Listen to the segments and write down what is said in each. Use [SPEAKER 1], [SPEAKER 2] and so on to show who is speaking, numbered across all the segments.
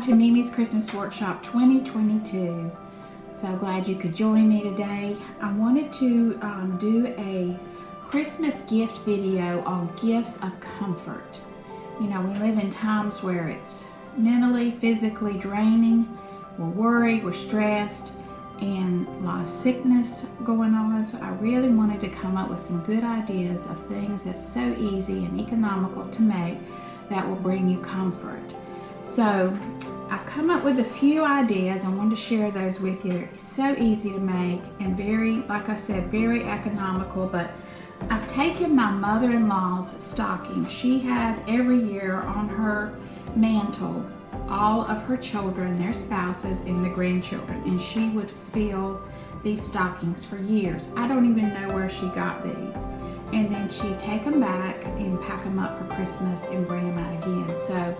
[SPEAKER 1] to Mimi's Christmas Workshop 2022. So glad you could join me today. I wanted to do a Christmas gift video on gifts of comfort. You know, we live in times where it's mentally, physically draining. We're worried, we're stressed, and a lot of sickness going on. So I really wanted to come up with some good ideas of things that's so easy and economical to make that will bring you comfort. So I've come up with a few ideas. I wanted to share those with you. It's so easy to make and very, like I said, very economical. But I've taken my mother-in-law's stocking. She had every year on her mantle all of her children, their spouses, and the grandchildren, and she would fill these stockings for years. I don't even know where she got these. And then she'd take them back and pack them up for Christmas and bring them out again. So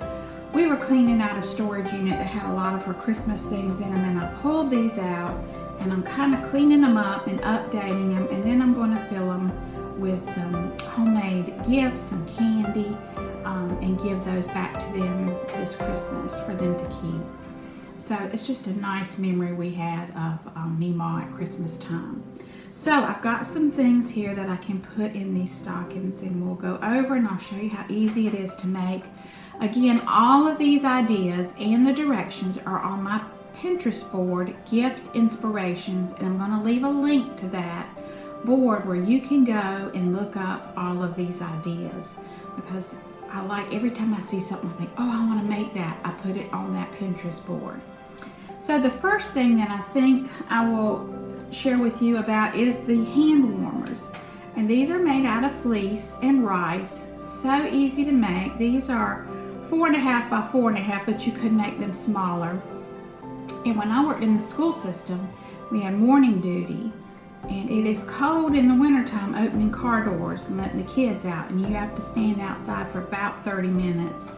[SPEAKER 1] we were cleaning out a storage unit that had a lot of her Christmas things in them, and I pulled these out and I'm kind of cleaning them up and updating them, and then I'm going to fill them with some homemade gifts, some candy, and give those back to them this Christmas for them to keep. So it's just a nice memory we had of Meemaw at Christmas time. So I've got some things here that I can put in these stockings, and we'll go over and I'll show you how easy it is to make. Again, all of these ideas and the directions are on my Pinterest board, Gift Inspirations, and I'm going to leave a link to that board where you can go and look up all of these ideas, because I like every time I see something I think, oh, I want to make that, I put it on that Pinterest board. So the first thing that I think I will share with you about is the hand warmers, and these are made out of fleece and rice. So easy to make. These are 4.5 by 4.5, but you could make them smaller. And when I worked in the school system, we had morning duty, and it is cold in the wintertime opening car doors and letting the kids out, and you have to stand outside for about 30 minutes.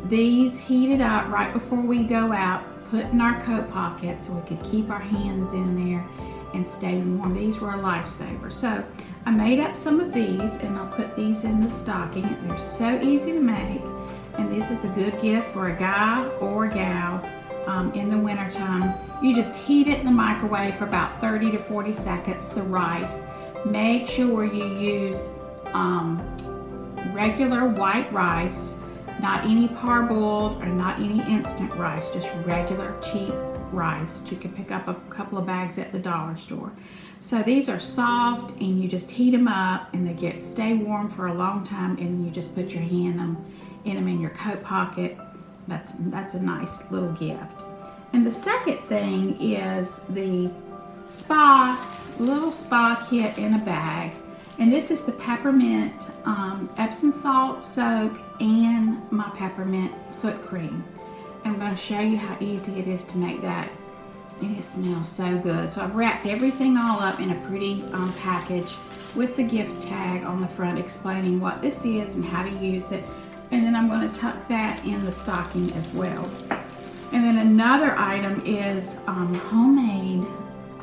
[SPEAKER 1] These heated up right before we go out, put in our coat pockets so we could keep our hands in there and stay warm. These were a lifesaver. So I made up some of these, and I'll put these in the stocking. They're so easy to make, and this is a good gift for a guy or a gal in the wintertime. You just heat it in the microwave for about 30 to 40 seconds, the rice. Make sure you use regular white rice, not any parboiled or not any instant rice, just regular cheap rice. You can pick up a couple of bags at the dollar store. So these are soft, and you just heat them up, and they stay warm for a long time, and then you just put your hand in them in your coat pocket. That's a nice little gift. And the second thing is the little spa kit in a bag. And this is the peppermint Epsom salt soak and my peppermint foot cream. I'm going to show you how easy it is to make that. And it smells so good. So I've wrapped everything all up in a pretty package with the gift tag on the front explaining what this is and how to use it. And then I'm going to tuck that in the stocking as well. And then another item is homemade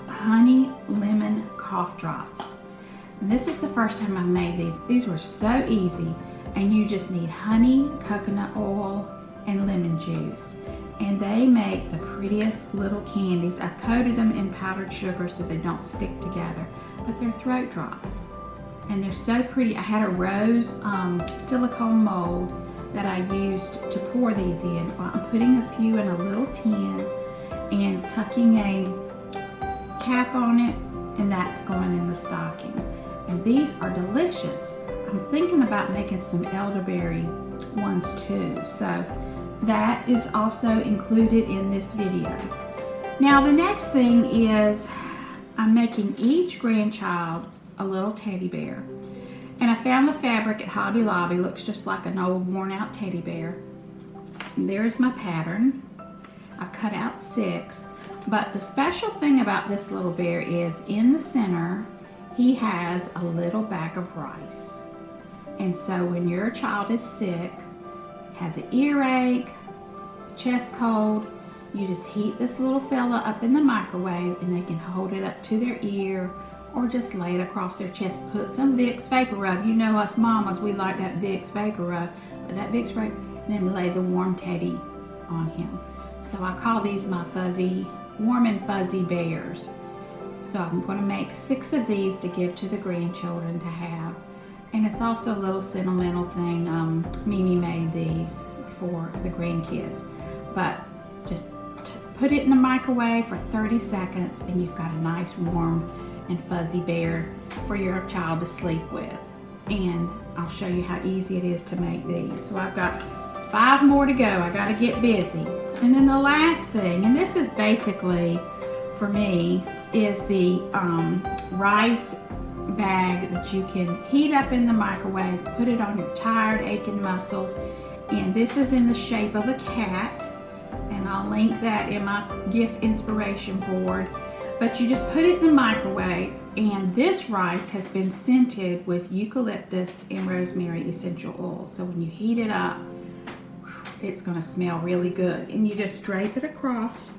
[SPEAKER 1] honey lemon cough drops. And this is the first time I've made these. These were so easy, and you just need honey, coconut oil, and lemon juice. And they make the prettiest little candies. I've coated them in powdered sugar so they don't stick together, but they're throat drops. And they're so pretty. I had a rose silicone mold that I used to pour these in. I'm putting a few in a little tin and tucking a cap on it, and that's going in the stocking. And these are delicious. I'm thinking about making some elderberry ones too. So that is also included in this video. Now the next thing is I'm making each grandchild a little teddy bear. And I found the fabric at Hobby Lobby. Looks just like an old worn out teddy bear. And there's my pattern. I've cut out 6. But the special thing about this little bear is in the center, he has a little bag of rice. And so when your child is sick, has an earache, chest cold, you just heat this little fella up in the microwave, and they can hold it up to their ear or just lay it across their chest. Put some Vicks Vapor Rub. You know us mamas, we like that Vicks Vapor Rub. Put that Vicks Vapor, then lay the warm teddy on him. So I call these my fuzzy, warm and fuzzy bears. So I'm going to make 6 of these to give to the grandchildren to have. And it's also a little sentimental thing. Mimi made these for the grandkids. But just put it in the microwave for 30 seconds and you've got a nice warm and fuzzy bear for your child to sleep with. And I'll show you how easy it is to make these. So I've got 5 more to go. I got to get busy. And then the last thing, and this is basically for me, is the rice bag that you can heat up in the microwave, put it on your tired, aching muscles. And this is in the shape of a cat, and I'll link that in my gift inspiration board. But you just put it in the microwave, and this rice has been scented with eucalyptus and rosemary essential oil. So when you heat it up, it's going to smell really good. And you just drape it across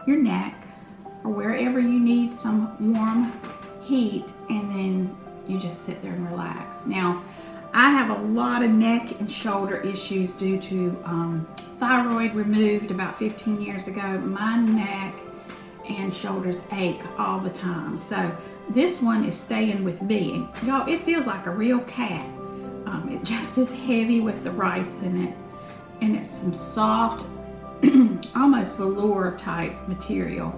[SPEAKER 1] your neck or wherever you need some warm heat, and then you just sit there and relax. Now, I have a lot of neck and shoulder issues due to thyroid removed about 15 years ago. My neck and shoulders ache all the time. So this one is staying with me. And y'all, it feels like a real cat. It just is heavy with the rice in it. And it's some soft, almost velour type material.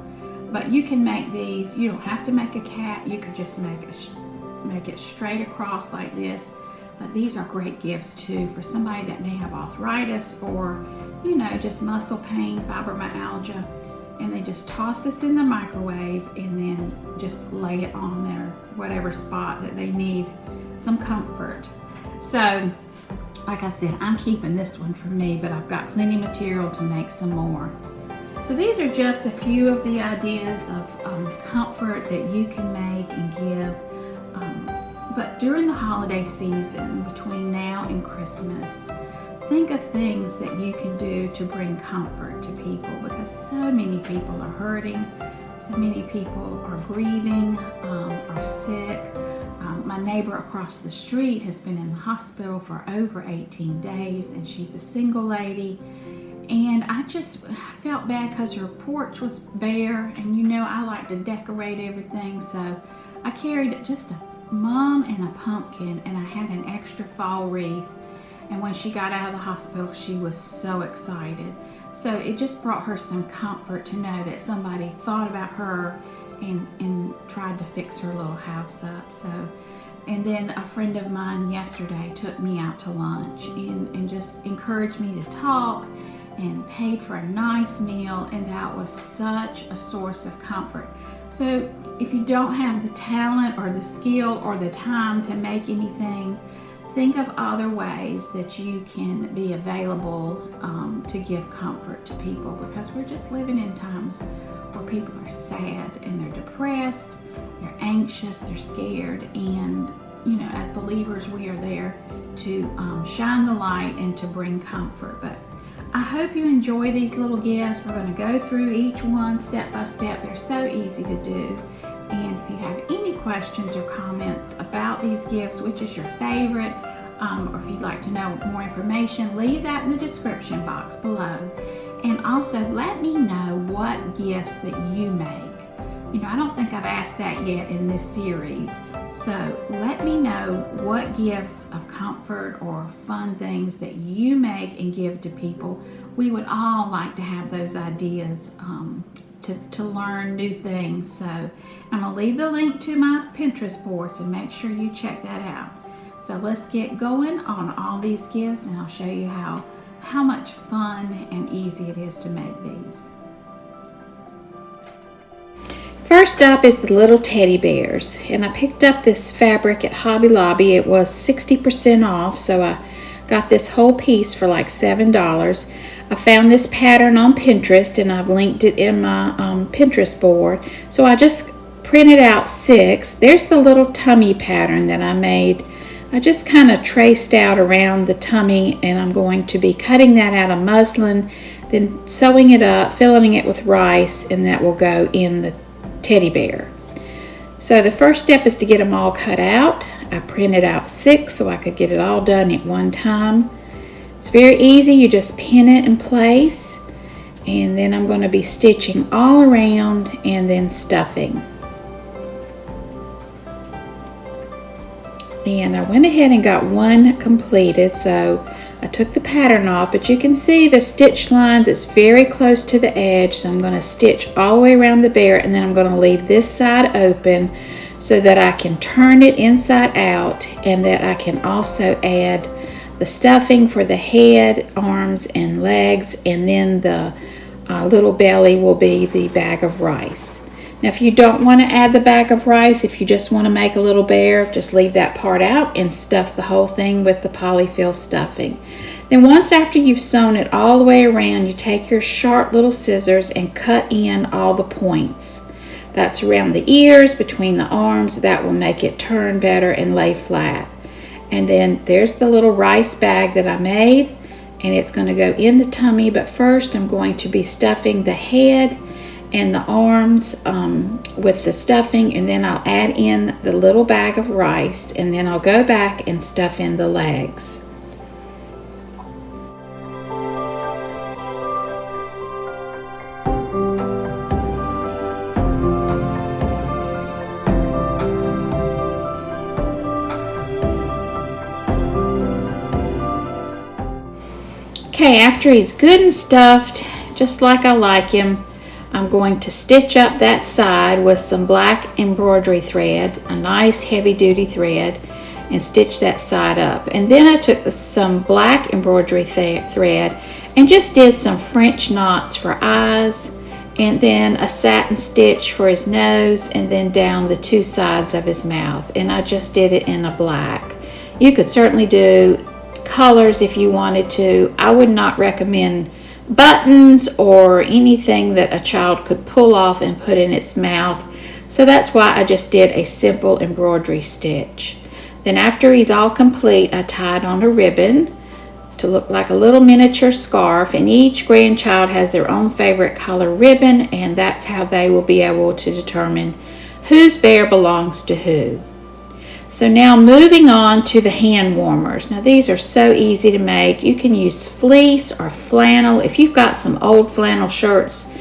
[SPEAKER 1] But you can make these, you don't have to make a cat. You could just make it straight across like this. But these are great gifts too for somebody that may have arthritis or, you know, just muscle pain, fibromyalgia. And they just toss this in the microwave and then just lay it on their whatever spot that they need some comfort. So, like I said, I'm keeping this one for me, but I've got plenty of material to make some more. So these are just a few of the ideas of comfort that you can make and give. But during the holiday season, between now and Christmas, think of things that you can do to bring comfort to people, because so many people are hurting, so many people are grieving, are sick. My neighbor across the street has been in the hospital for over 18 days, and she's a single lady. And I just felt bad because her porch was bare, and you know I like to decorate everything, so I carried just a mum and a pumpkin, and I had an extra fall wreath. And when she got out of the hospital, she was so excited. So it just brought her some comfort to know that somebody thought about her and tried to fix her little house up. So, and then a friend of mine yesterday took me out to lunch and just encouraged me to talk and paid for a nice meal, and that was such a source of comfort. So if you don't have the talent or the skill or the time to make anything, think of other ways that you can be available to give comfort to people, because we're just living in times where people are sad and they're depressed, they're anxious, they're scared, and you know, as believers, we are there to shine the light and to bring comfort. But I hope you enjoy these little gifts. We're going to go through each one step by step. They're so easy to do. And if you have any questions or comments about these gifts, which is your favorite, or if you'd like to know more information, leave that in the description box below. And also let me know what gifts that you make. You know, I don't think I've asked that yet in this series. So let me know what gifts of comfort or fun things that you make and give to people. We would all like to have those ideas to learn new things. So I'm going to leave the link to my Pinterest board, so make sure you check that out. So let's get going on all these gifts, and I'll show you how much fun and easy it is to make these. First up is the little teddy bears, and I picked up this fabric at Hobby Lobby. It was 60% off, so I got this whole piece for like $7. I found this pattern on Pinterest, and I've linked it in my Pinterest board. So I just printed out 6. There's the little tummy pattern that I made. I just kind of traced out around the tummy, and I'm going to be cutting that out of muslin, then sewing it up, filling it with rice, and that will go in the teddy bear. So the first step is to get them all cut out. I printed out 6 so I could get it all done at one time. It's very easy. You just pin it in place, And then I'm going to be stitching all around and then stuffing. And I went ahead and got one completed, so I took the pattern off, but you can see the stitch lines, it's very close to the edge, so I'm going to stitch all the way around the bear, and then I'm going to leave this side open so that I can turn it inside out, and that I can also add the stuffing for the head, arms, and legs, and then the little belly will be the bag of rice. Now if you don't want to add the bag of rice, if you just want to make a little bear, just leave that part out and stuff the whole thing with the polyfill stuffing. Then once after you've sewn it all the way around, you take your sharp little scissors and cut in all the points. That's around the ears, between the arms. That will make it turn better and lay flat. And then there's the little rice bag that I made, and it's going to go in the tummy, but first I'm going to be stuffing the head and the arms with the stuffing, and then I'll add in the little bag of rice, and then I'll go back and stuff in the legs. Okay, after he's good and stuffed, just like I like him, I'm going to stitch up that side with some black embroidery thread, a nice heavy duty thread, and stitch that side up. And then I took some black embroidery thread and just did some French knots for eyes, and then a satin stitch for his nose, and then down the two sides of his mouth. And I just did it in a black. You could certainly do colors if you wanted to. I would not recommend buttons or anything that a child could pull off and put in its mouth, so that's why I just did a simple embroidery stitch. Then after he's all complete, I tied on a ribbon to look like a little miniature scarf, and each grandchild has their own favorite color ribbon, and that's how they will be able to determine whose bear belongs to who. So now moving on to the hand warmers. Now these are so easy to make. You can use fleece or flannel. If you've got some old flannel shirts,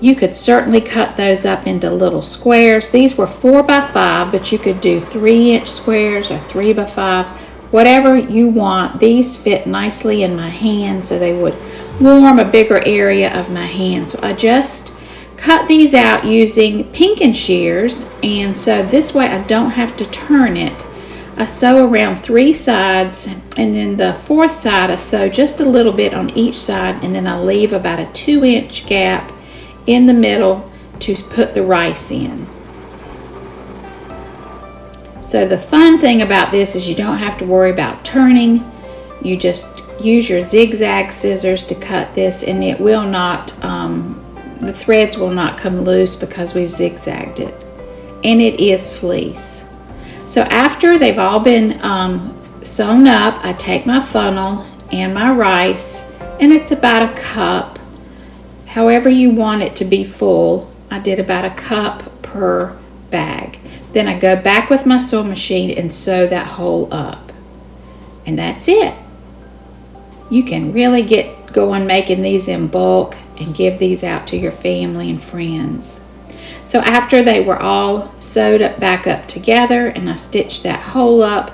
[SPEAKER 1] you could certainly cut those up into little squares. These were 4 by 5, but you could do 3-inch squares or 3 by 5, whatever you want. These fit nicely in my hand, so they would warm a bigger area of my hand. So I just cut these out using pinking shears, and so this way I don't have to turn it. I sew around 3 sides, and then the 4th side I sew just a little bit on each side, and then I leave about a 2-inch gap in the middle to put the rice in. So the fun thing about this is you don't have to worry about turning. You just use your zigzag scissors to cut this, and it will not the threads will not come loose because we've zigzagged it. And it is fleece. So after they've all been sewn up, I take my funnel and my rice, and it's about a cup. However you want it to be full, I did about a cup per bag. Then I go back with my sewing machine and sew that hole up. And that's it. You can really get going making these in bulk and give these out to your family and friends. So after they were all sewed up back up together and I stitched that hole up,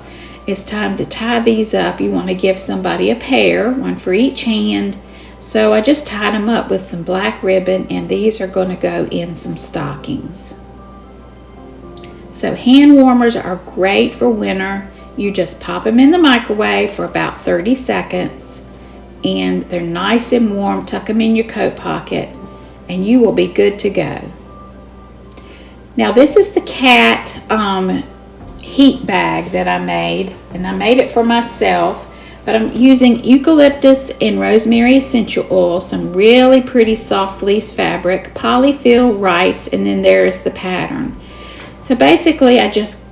[SPEAKER 1] it's time to tie these up. You want to give somebody a pair, one for each hand. So I just tied them up with some black ribbon, and these are going to go in some stockings. So hand warmers are great for winter. You just pop them in the microwave for about 30 seconds. And they're nice and warm. Tuck them in your coat pocket and you will be good to go. Now this is the cat heat bag that I made, and I made it for myself, but I'm using eucalyptus and rosemary essential oil, some really pretty soft fleece fabric, polyfill rice, and then there is the pattern. So basically I just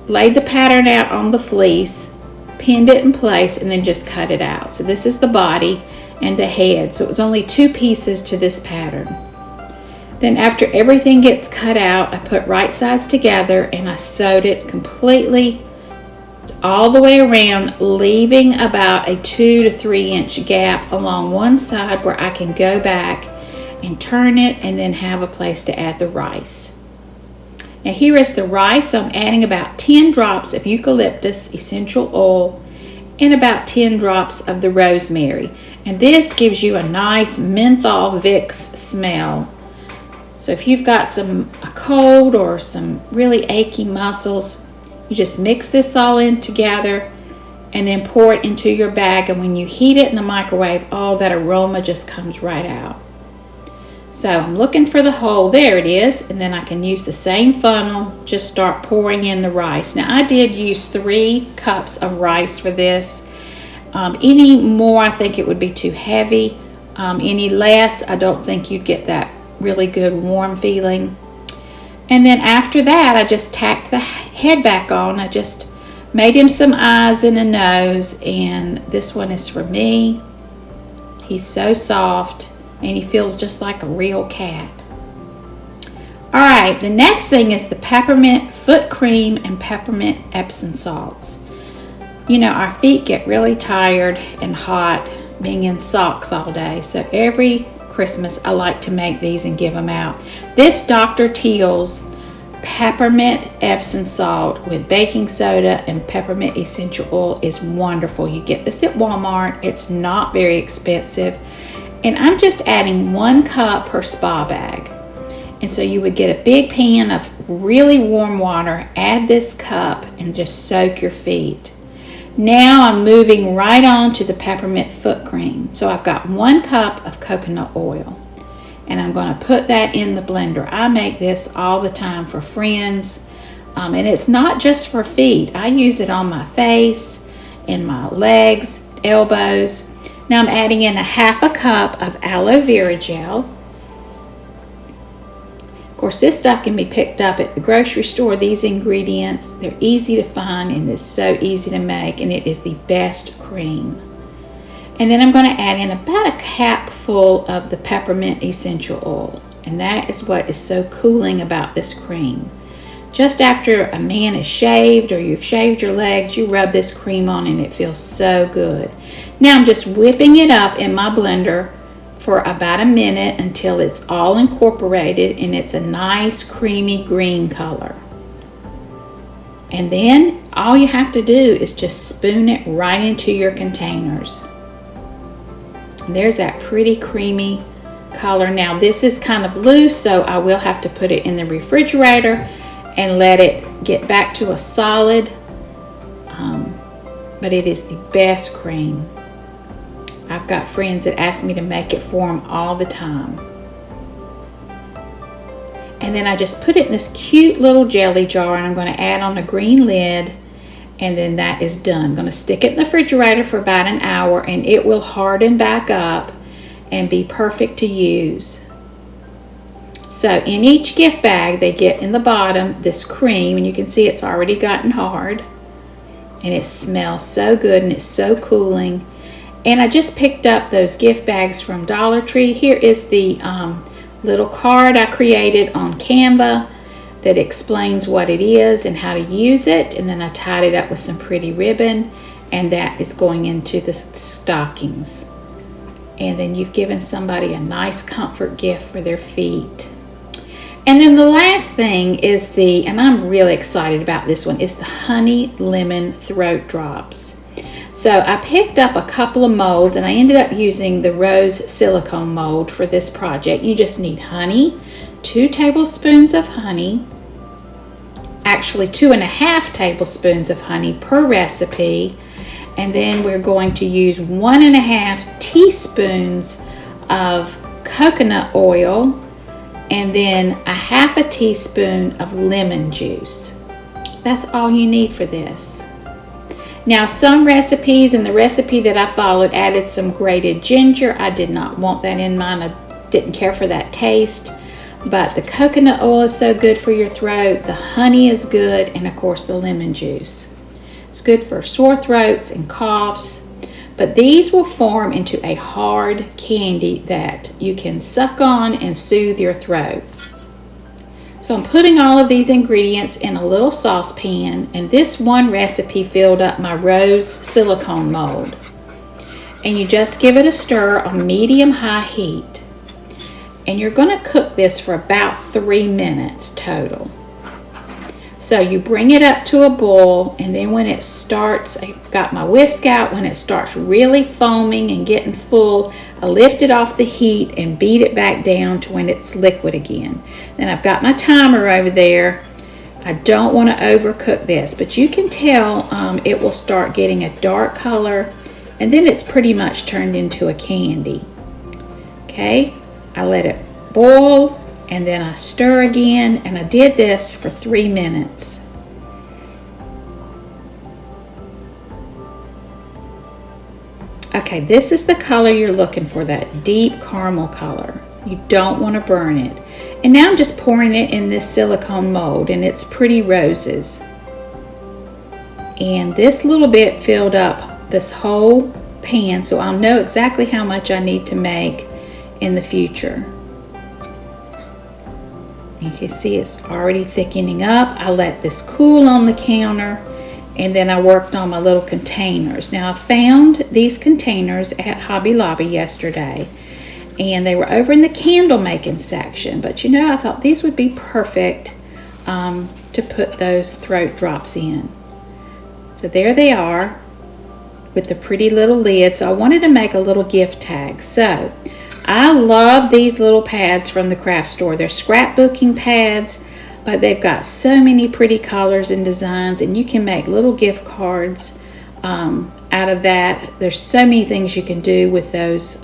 [SPEAKER 1] laid the pattern out on the fleece, pinned it in place, and then just cut it out. So this is the body and the head. So it was only 2 pieces to this pattern. Then after everything gets cut out, I put right sides together and I sewed it completely all the way around, leaving about a 2 to 3 inch gap along one side where I can go back and turn it, and then have a place to add the rice. Now here is the rice. So I'm adding about 10 drops of eucalyptus essential oil and about 10 drops of the rosemary. And this gives you a nice menthol Vicks smell. So if you've got a cold or some really achy muscles, you just mix this all in together and then pour it into your bag. And when you heat it in the microwave, all that aroma just comes right out. So I'm looking for the hole. There it is. And then I can use the same funnel, just start pouring in the rice. Now I did use 3 cups of rice for this. Any more, I think it would be too heavy. Any less, I don't think you'd get that really good warm feeling. And then after that, I just tacked the head back on. I just made him some eyes and a nose, and this one is for me. He's so soft, and he feels just like a real cat. All right, the next thing is the peppermint foot cream and peppermint Epsom salts. You know, our feet get really tired and hot being in socks all day, so every Christmas I like to make these and give them out. This Dr. Teal's peppermint Epsom salt with baking soda and peppermint essential oil is wonderful. You get this at Walmart. It's not very expensive. And I'm just adding 1 cup per spa bag. And so you would get a big pan of really warm water, add this cup, and just soak your feet. Now I'm moving right on to the peppermint foot cream. So I've got 1 cup of coconut oil, and I'm going to put that in the blender. I make this all the time for friends, and it's not just for feet. I use it on my face, in my legs, elbows. Now I'm adding in 1/2 cup of aloe vera gel. Of course, this stuff can be picked up at the grocery store. These ingredients, they're easy to find and it's so easy to make, and it is the best cream. And then I'm going to add in about a cap full of the peppermint essential oil, and that is what is so cooling about this cream. Just after a man is shaved or you've shaved your legs, you rub this cream on and it feels so good. Now I'm just whipping it up in my blender for about a minute until it's all incorporated and it's a nice creamy green color. And then all you have to do is just spoon it right into your containers. There's that pretty creamy color. Now this is kind of loose, so I will have to put it in the refrigerator and let it get back to a solid, but it is the best cream. I've got friends that ask me to make it for them all the time. And then I just put it in this cute little jelly jar, and I'm going to add on a green lid, and then that is done. I'm going to stick it in the refrigerator for about an hour, and it will harden back up and be perfect to use. So in each gift bag, they get in the bottom this cream, and you can see it's already gotten hard, and it smells so good and it's so cooling. And I just picked up those gift bags from Dollar Tree. Here is the little card I created on Canva that explains what it is and how to use it. And then I tied it up with some pretty ribbon, and that is going into the stockings. And then you've given somebody a nice comfort gift for their feet. And then the last thing is and I'm really excited about this one, is the honey lemon throat drops. So I picked up a couple of molds, and I ended up using the rose silicone mold for this project. You just need honey, 2 tablespoons of honey, actually 2.5 tablespoons of honey per recipe, and then we're going to use 1.5 teaspoons of coconut oil, and then 1/2 teaspoon of lemon juice. That's all you need for this. Now some recipes, and the recipe that I followed, added some grated ginger. I did not want that in mine. I didn't care for that taste. But the coconut oil is so good for your throat. The honey is good, and of course the lemon juice. It's good for sore throats and coughs. But these will form into a hard candy that you can suck on and soothe your throat. So I'm putting all of these ingredients in a little saucepan, and this one recipe filled up my rose silicone mold. And you just give it a stir on medium-high heat. And you're going to cook this for about 3 minutes total. So you bring it up to a boil, and then when it starts, I've got my whisk out, when it starts really foaming and getting full, I lift it off the heat and beat it back down to when it's liquid again. Then I've got my timer over there. I don't want to overcook this, but you can tell it will start getting a dark color, and then it's pretty much turned into a candy. Okay, I let it boil, and then I stir again, and I did this for 3 minutes. Okay, this is the color you're looking for, that deep caramel color. You don't want to burn it. And now I'm just pouring it in this silicone mold, and it's Pretty Roses. And this little bit filled up this whole pan, so I'll know exactly how much I need to make in the future. You can see it's already thickening up. I let this cool on the counter, and then I worked on my little containers. Now I found these containers at Hobby Lobby yesterday, and they were over in the candle making section, but you know, I thought these would be perfect to put those throat drops in. So there they are with the pretty little lid. So I wanted to make a little gift tag. So I love these little pads from the craft store. They're scrapbooking pads, but they've got so many pretty colors and designs, and you can make little gift cards out of that. There's so many things you can do with those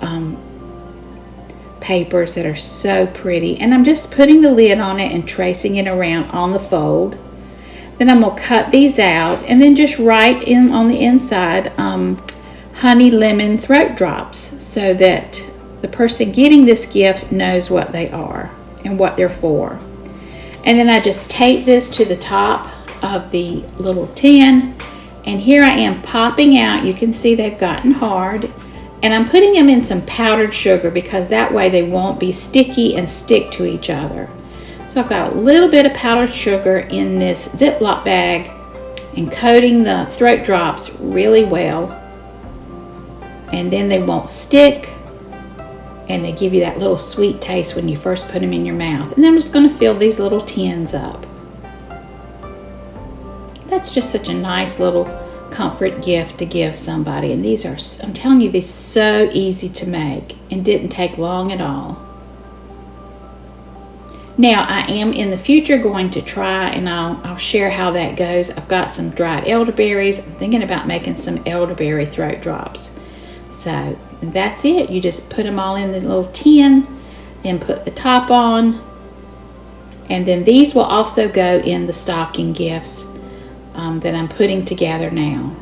[SPEAKER 1] papers that are so pretty. And I'm just putting the lid on it and tracing it around on the fold. Then I'm going to cut these out and then just write in on the inside honey lemon throat drops, so that the person getting this gift knows what they are and what they're for. And then I just tape this to the top of the little tin, and here I am popping out. You can see they've gotten hard, and I'm putting them in some powdered sugar because that way they won't be sticky and stick to each other. So I've got a little bit of powdered sugar in this Ziploc bag and coating the throat drops really well, and then they won't stick, and they give you that little sweet taste when you first put them in your mouth. And then I'm just going to fill these little tins up. That's just such a nice little comfort gift to give somebody. And these are, I'm telling you, these are so easy to make and didn't take long at all. Now I am in the future going to try, and I'll share how that goes. I've got some dried elderberries. I'm thinking about making some elderberry throat drops. So that's it. You just put them all in the little tin, then put the top on, and then these will also go in the stocking gifts that I'm putting together now.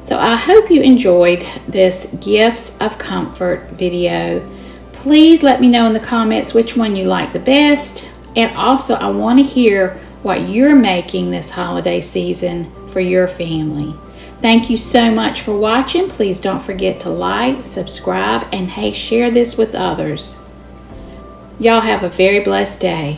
[SPEAKER 1] So I hope you enjoyed this Gifts of Comfort video. Please let me know in the comments which one you like the best, and also I want to hear what you're making this holiday season for your family. Thank you so much for watching. Please don't forget to like, subscribe, and hey, share this with others. Y'all have a very blessed day.